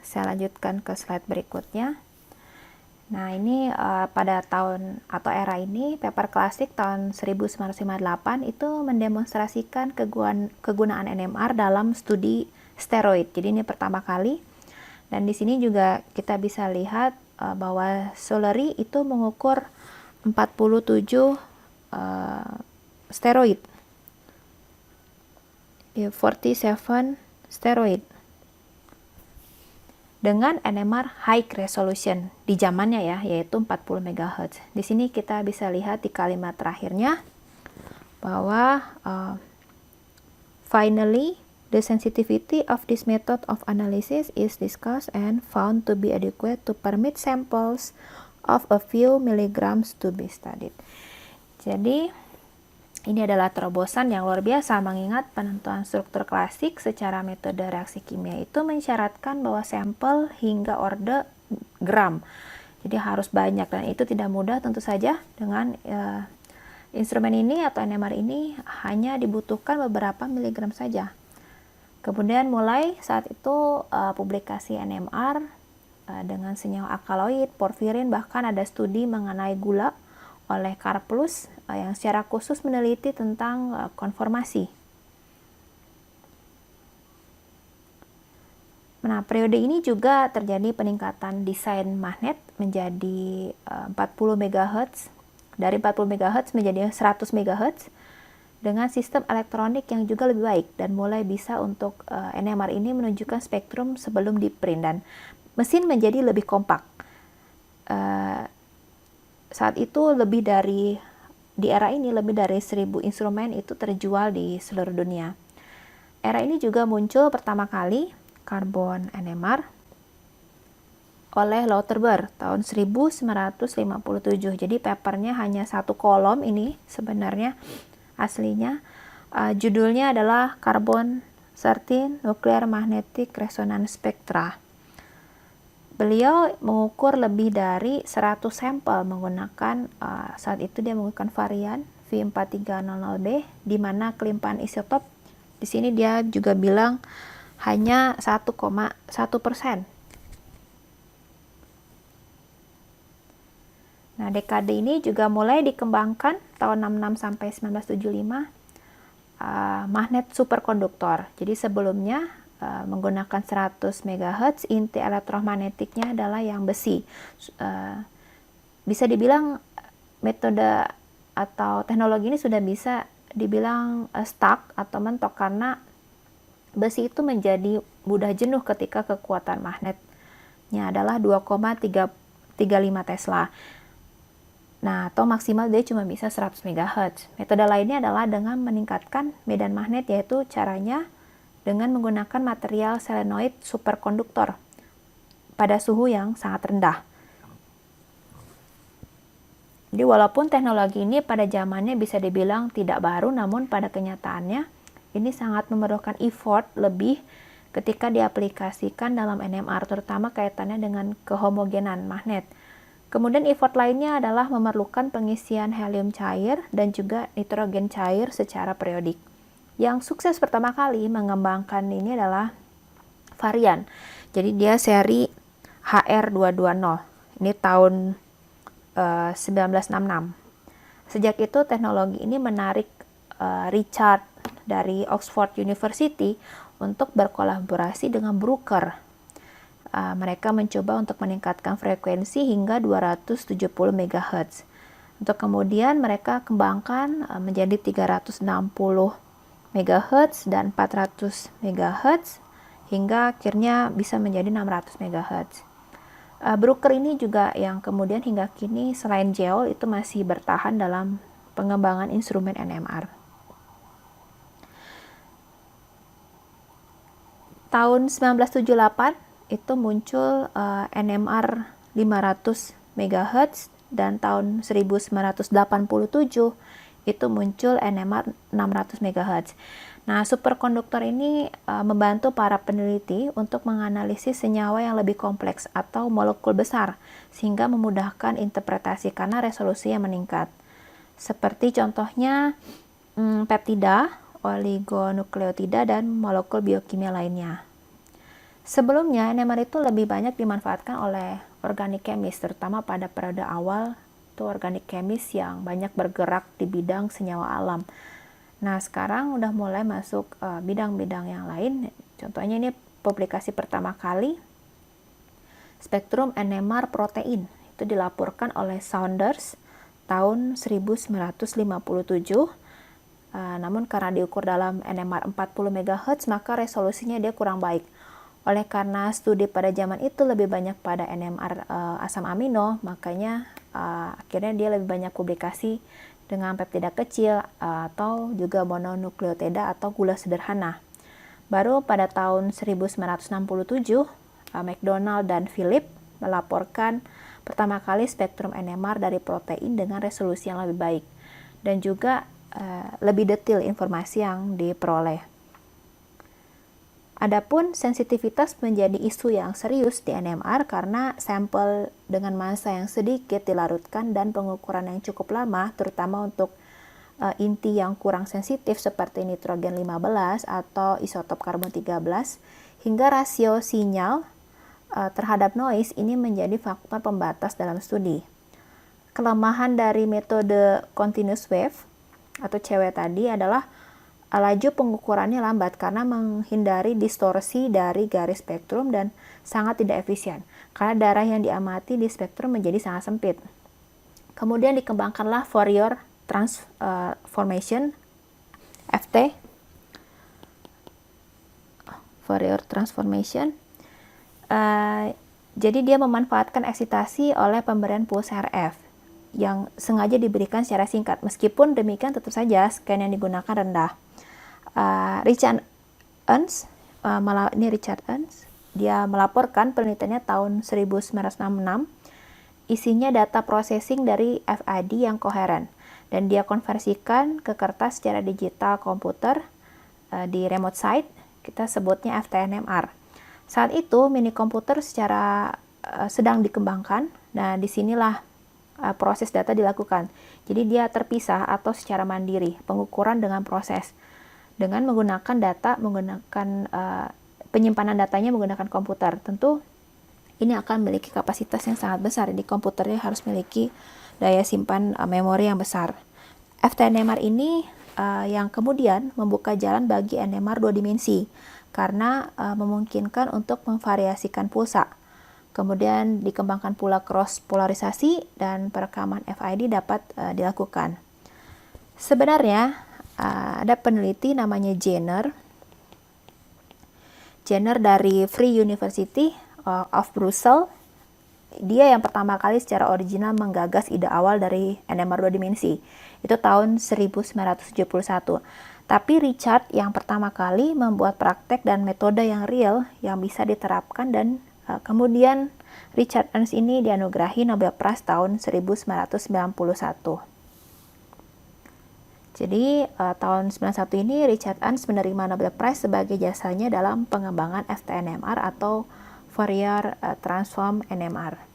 Saya lanjutkan ke slide berikutnya. Nah, ini pada tahun atau era ini, paper klasik tahun 1958 itu mendemonstrasikan kegunaan NMR dalam studi steroid. Jadi ini pertama kali. Dan di sini juga kita bisa lihat bahwa Soleri itu mengukur 47 steroid. 47 steroid dengan NMR high resolution di zamannya ya, yaitu 40 MHz. Di sini kita bisa lihat di kalimat terakhirnya bahwa finally the sensitivity of this method of analysis is discussed and found to be adequate to permit samples of a few milligrams to be studied. Jadi ini adalah terobosan yang luar biasa, mengingat penentuan struktur klasik secara metode reaksi kimia itu mensyaratkan bahwa sampel hingga orde gram. Jadi harus banyak, dan itu tidak mudah tentu saja. Dengan instrumen ini atau NMR ini hanya dibutuhkan beberapa miligram saja. Kemudian mulai saat itu publikasi NMR dengan senyawa alkaloid, porfirin, bahkan ada studi mengenai gula oleh Karplus yang secara khusus meneliti tentang konformasi. Nah, periode ini juga terjadi peningkatan desain magnet menjadi 40 MHz, dari 40 MHz menjadi 100 MHz dengan sistem elektronik yang juga lebih baik, dan mulai bisa untuk NMR ini menunjukkan spektrum sebelum di print, dan mesin menjadi lebih kompak. Saat itu di era ini lebih dari 1000 instrumen itu terjual di seluruh dunia. Era ini juga muncul pertama kali karbon NMR oleh Lauterbur tahun 1957. Jadi papernya hanya satu kolom ini sebenarnya aslinya. Judulnya adalah Carbon 13 Nuclear Magnetic Resonance Spectra. Beliau mengukur lebih dari 100 sampel menggunakan saat itu dia menggunakan varian V4300B, di mana kelimpahan isotop di sini dia juga bilang hanya 1,1%. Nah, dekade ini juga mulai dikembangkan tahun 66 sampai 1975 magnet superkonduktor. Jadi sebelumnya menggunakan 100 MHz, inti elektromagnetiknya adalah yang besi. Bisa dibilang metode atau teknologi ini sudah bisa dibilang stuck atau mentok, karena besi itu menjadi mudah jenuh ketika kekuatan magnetnya adalah 2,335 Tesla. Nah, atau maksimal dia cuma bisa 100 MHz. Metode lainnya adalah dengan meningkatkan medan magnet, yaitu caranya dengan menggunakan material selenoid superkonduktor pada suhu yang sangat rendah. Jadi walaupun teknologi ini pada zamannya bisa dibilang tidak baru, namun pada kenyataannya ini sangat memerlukan effort lebih ketika diaplikasikan dalam NMR, terutama kaitannya dengan kehomogenan magnet. Kemudian effort lainnya adalah memerlukan pengisian helium cair dan juga nitrogen cair secara periodik. Yang sukses pertama kali mengembangkan ini adalah varian. Jadi dia seri HR220. Ini tahun 1966. Sejak itu teknologi ini menarik Richard dari Oxford University untuk berkolaborasi dengan Bruker. Mereka mencoba untuk meningkatkan frekuensi hingga 270 MHz. Untuk kemudian mereka kembangkan menjadi 360 MHz dan 400 MHz hingga akhirnya bisa menjadi 600 MHz. Bruker ini juga yang kemudian hingga kini selain Geol itu masih bertahan dalam pengembangan instrumen NMR. Tahun 1978 itu muncul NMR 500 MHz, dan tahun 1987 itu muncul NMR 600 MHz. Nah, superkonduktor ini membantu para peneliti untuk menganalisis senyawa yang lebih kompleks atau molekul besar, sehingga memudahkan interpretasi karena resolusinya meningkat. Seperti contohnya peptida, oligonukleotida, dan molekul biokimia lainnya. Sebelumnya, NMR itu lebih banyak dimanfaatkan oleh organik kemis, terutama pada periode awal itu organik kemis yang banyak bergerak di bidang senyawa alam. Nah, sekarang udah mulai masuk bidang-bidang yang lain. Contohnya ini publikasi pertama kali spektrum NMR protein. Itu dilaporkan oleh Saunders tahun 1957. Namun karena diukur dalam NMR 40 MHz, maka resolusinya dia kurang baik. Oleh karena studi pada zaman itu lebih banyak pada NMR asam amino, makanya akhirnya dia lebih banyak publikasi dengan peptida kecil atau juga mononukleotida atau gula sederhana. Baru pada tahun 1967, McDonald dan Philip melaporkan pertama kali spektrum NMR dari protein dengan resolusi yang lebih baik dan juga lebih detail informasi yang diperoleh. Adapun sensitivitas menjadi isu yang serius di NMR karena sampel dengan massa yang sedikit dilarutkan dan pengukuran yang cukup lama, terutama untuk inti yang kurang sensitif seperti nitrogen 15 atau isotop karbon 13, hingga rasio sinyal terhadap noise ini menjadi faktor pembatas dalam studi. Kelemahan dari metode continuous wave atau CW tadi adalah laju pengukurannya lambat karena menghindari distorsi dari garis spektrum dan sangat tidak efisien karena darah yang diamati di spektrum menjadi sangat sempit. Kemudian dikembangkanlah Fourier transformation FT, Fourier transformation. Jadi dia memanfaatkan eksitasi oleh pemberian puls RF yang sengaja diberikan secara singkat. Meskipun demikian tetap saja scan yang digunakan rendah. Richard Ernst, dia melaporkan penelitiannya tahun 1966. Isinya data processing dari FID yang koheren dan dia konversikan ke kertas secara digital komputer di remote site. Kita sebutnya FTNMR. Saat itu mini komputer sedang dikembangkan. Nah, disinilah proses data dilakukan. Jadi dia terpisah atau secara mandiri, pengukuran dengan proses. Dengan menggunakan penyimpanan datanya menggunakan komputer. Tentu ini akan memiliki kapasitas yang sangat besar. Di komputernya harus memiliki daya simpan memori yang besar. FTNMR ini yang kemudian membuka jalan bagi NMR 2 dimensi karena memungkinkan untuk memvariasikan pulsa. Kemudian dikembangkan pula cross polarisasi dan perekaman FID dapat dilakukan. Sebenarnya ada peneliti namanya Jenner dari Free University of Brussels. Dia yang pertama kali secara original menggagas ide awal dari NMR 2 dimensi. Itu tahun 1971. Tapi Richard yang pertama kali membuat praktek dan metode yang real yang bisa diterapkan dan kemudian Richard Ernst ini dianugerahi Nobel Prize tahun 1991. Jadi tahun 1991 ini Richard Ernst menerima Nobel Prize sebagai jasanya dalam pengembangan FTNMR atau Fourier Transform NMR.